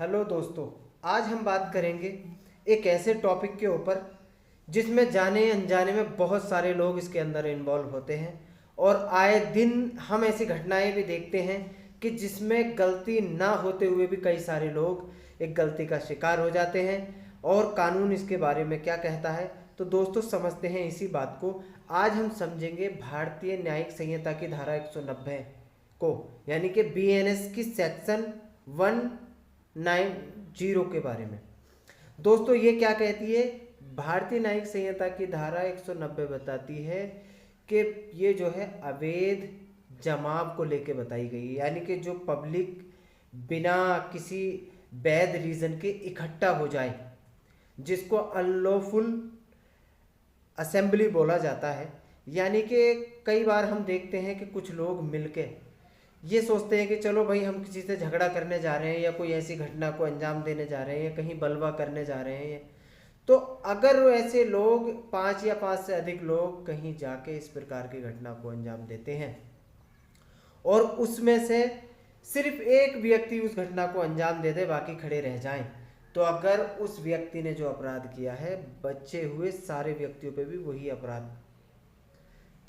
Hello दोस्तों, आज हम बात करेंगे एक ऐसे टॉपिक के ऊपर जिसमें जाने अनजाने में बहुत सारे लोग इसके अंदर इन्वॉल्व होते हैं और आए दिन हम ऐसी घटनाएं भी देखते हैं कि जिसमें गलती ना होते हुए भी कई सारे लोग एक गलती का शिकार हो जाते हैं और कानून इसके बारे में क्या कहता है। तो दोस्तों समझते हैं इसी बात को। आज हम समझेंगे भारतीय न्यायिक संहिता की धारा 190 को, यानी कि बीएनएस की सेक्शन 190 के बारे में। दोस्तों ये क्या कहती है? भारतीय न्यायिक संहिता की धारा 190 बताती है कि ये जो है अवैध जमाव को लेके बताई गई है, यानी कि जो पब्लिक बिना किसी वैध रीजन के इकट्ठा हो जाए, जिसको अनलॉफुल असेंबली बोला जाता है। यानी कि कई बार हम देखते हैं कि कुछ लोग मिलके ये सोचते हैं कि चलो भाई हम किसी से झगड़ा करने जा रहे हैं या कोई ऐसी घटना को अंजाम देने जा रहे हैं या कहीं बलवा करने जा रहे हैं, तो अगर ऐसे लोग 5 या 5 से अधिक लोग कहीं जाके इस प्रकार की घटना को अंजाम देते हैं और उसमें से सिर्फ एक व्यक्ति उस घटना को अंजाम दे दे, बाकी खड़े रह जाएं, तो अगर उस व्यक्ति ने जो अपराध किया है, बचे हुए सारे व्यक्तियों पे भी वही अपराध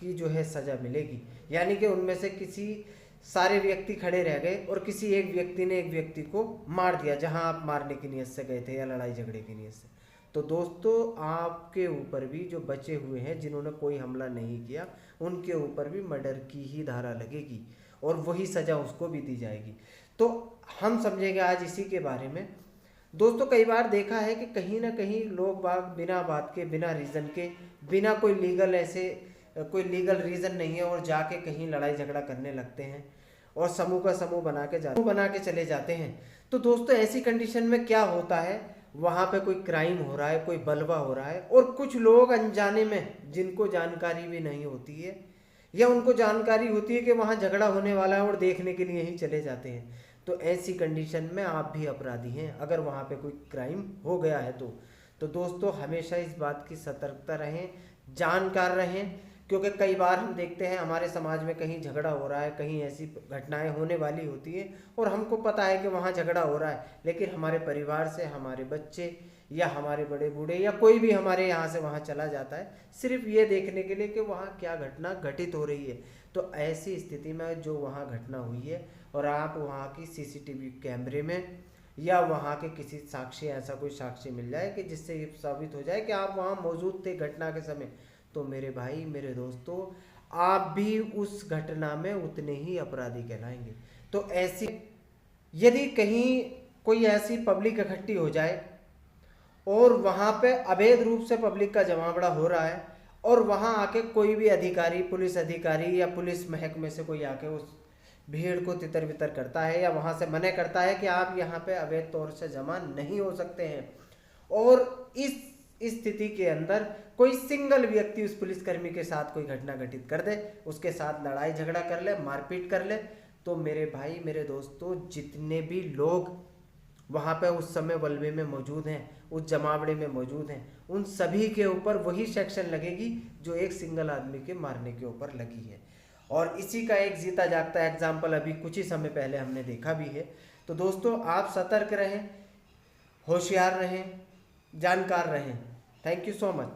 की जो है सजा मिलेगी। यानी कि उनमें से किसी सारे व्यक्ति खड़े रह गए और किसी एक व्यक्ति ने एक व्यक्ति को मार दिया जहां आप मारने की नीयत से गए थे या लड़ाई झगड़े की नीयत से, तो दोस्तों आपके ऊपर भी जो बचे हुए हैं जिन्होंने कोई हमला नहीं किया, उनके ऊपर भी मर्डर की ही धारा लगेगी और वही सजा उसको भी दी जाएगी। तो हम समझेंगे आज इसी के बारे में। दोस्तों कई बार देखा है कि कहीं ना कहीं लोग बाग बिना बात के, बिना रीज़न के, बिना कोई लीगल रीज़न नहीं है और जाके कहीं लड़ाई झगड़ा करने लगते हैं और समूह का समूह बना के चले जाते हैं। तो दोस्तों ऐसी कंडीशन में क्या होता है, वहाँ पे कोई क्राइम हो रहा है, कोई बलवा हो रहा है और कुछ लोग अनजाने में, जिनको जानकारी भी नहीं होती है या उनको जानकारी होती है कि वहाँ झगड़ा होने वाला है और देखने के लिए ही चले जाते हैं, तो ऐसी कंडीशन में आप भी अपराधी हैं अगर वहाँ पे कोई क्राइम हो गया है तो दोस्तों हमेशा इस बात की सतर्कता रहें, जानकार रहें, क्योंकि कई बार हम देखते हैं हमारे समाज में कहीं झगड़ा हो रहा है, कहीं ऐसी घटनाएं होने वाली होती है और हमको पता है कि वहाँ झगड़ा हो रहा है, लेकिन हमारे परिवार से हमारे बच्चे या हमारे बड़े बूढ़े या कोई भी हमारे यहाँ से वहाँ चला जाता है सिर्फ ये देखने के लिए कि वहाँ क्या घटना घटित हो रही है। तो ऐसी स्थिति में जो वहाँ घटना हुई है और आप वहाँ की सीसीटीवी कैमरे में या वहाँ के किसी साक्षी, ऐसा कोई साक्षी मिल जाए कि जिससे ये साबित हो जाए कि आप वहाँ मौजूद थे घटना के समय, तो मेरे भाई मेरे दोस्तों आप भी उस घटना में उतने ही अपराधी कहलाएंगे। तो ऐसी यदि कहीं कोई ऐसी पब्लिक इकट्ठी हो जाए और वहाँ पे अवैध रूप से पब्लिक का जमावड़ा हो रहा है और वहाँ आके कोई भी अधिकारी, पुलिस अधिकारी या पुलिस महकमे से कोई आके उस भीड़ को तितर बितर करता है या वहाँ से मना करता है कि आप यहाँ पे अवैध तौर से जमा नहीं हो सकते हैं, और इस स्थिति के अंदर कोई सिंगल व्यक्ति उस पुलिसकर्मी के साथ कोई घटना घटित कर दे, उसके साथ लड़ाई झगड़ा कर ले, मारपीट कर ले, तो मेरे भाई मेरे दोस्तों जितने भी लोग वहाँ पे उस समय वल्वे में मौजूद हैं, उस जमावड़े में मौजूद हैं, उन सभी के ऊपर वही सेक्शन लगेगी जो एक सिंगल आदमी के मारने के ऊपर लगी है। और इसी का एक जीता जागता एग्जाम्पल अभी कुछ ही समय पहले हमने देखा भी है। तो दोस्तों आप सतर्क रहें, होशियार रहें, जानकार रहें। Thank you so much.